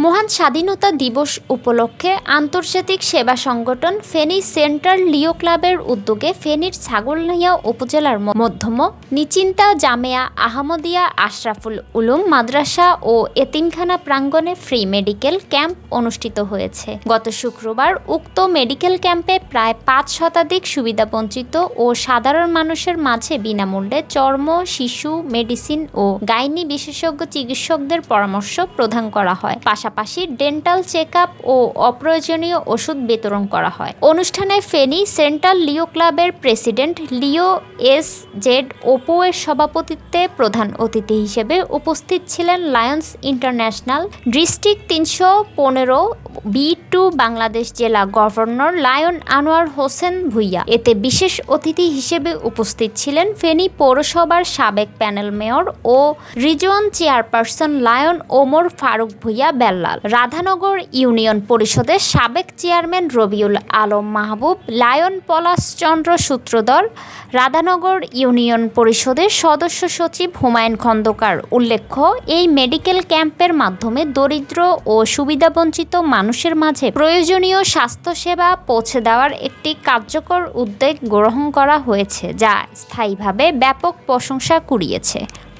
মহান স্বাধীনতা দিবস উপলক্ষে আন্তর্জাতিক সেবা সংগঠন ফেনী সেন্ট্রাল লিও ক্লাবের উদ্যোগে ফেনীর ছাগলনাইয়া উপজেলার মধ্যম নিচিন্তা জামেয়া আহমদিয়া আশরাফুল উলুম মাদ্রাসা ও এতিমখানা প্রাঙ্গণে ফ্রি মেডিকেল ক্যাম্প অনুষ্ঠিত হয়েছে। গত শুক্রবার উক্ত মেডিকেল ক্যাম্পে প্রায় ৫ শতাধিক সুবিধাবঞ্চিত ও সাধারণ মানুষের মাঝে বিনামূল্যে চর্ম, শিশু, মেডিসিন ও গাইনি বিশেষজ্ঞ চিকিৎসকদের পরামর্শ প্রদান করা হয়। পাশাপাশি ডেন্টাল চেকআপ ও অপ্রয়োজনীয় ওষুধ বিতরণ করা হয়। অনুষ্ঠানে ফেনী সেন্ট্রাল লিও ক্লাবের প্রেসিডেন্ট লিও এস জেড ওপো এর সভাপতিত্বে প্রধান অতিথি হিসেবে উপস্থিত ছিলেন Lions International District ৩১৫ B2 Bangladesh জেলা গভর্নর লায়ন আনোয়ার হোসেন ভূঁইয়া। এতে বিশেষ অতিথি হিসেবে উপস্থিত ছিলেন ফেনী পৌরসভার সাবেক প্যানেল মেয়র ও region chairperson Lion Omar Faruk Bhuiyan Bellal, Radhanagar union পরিষদের সাবেক chairman Rabiul Alam Mahbub, Lion Palash Chandra Sutradhar, Radhanagar union পরিষদের সদস্য সচিব হুমায়ুন খন্দকার। উল্লেখ্য, এই মেডিকেল ক্যাম্পের মাধ্যমে দরিদ্র ও সুবিধাবঞ্চিত মানুষের মাঝে প্রয়োজনীয় স্বাস্থ্যসেবা পৌঁছে দেওয়ার একটি কার্যকর উদ্যোগ গ্রহণ করা হয়েছে, যা স্থায়ীভাবে ব্যাপক প্রশংসা কুড়িয়েছে।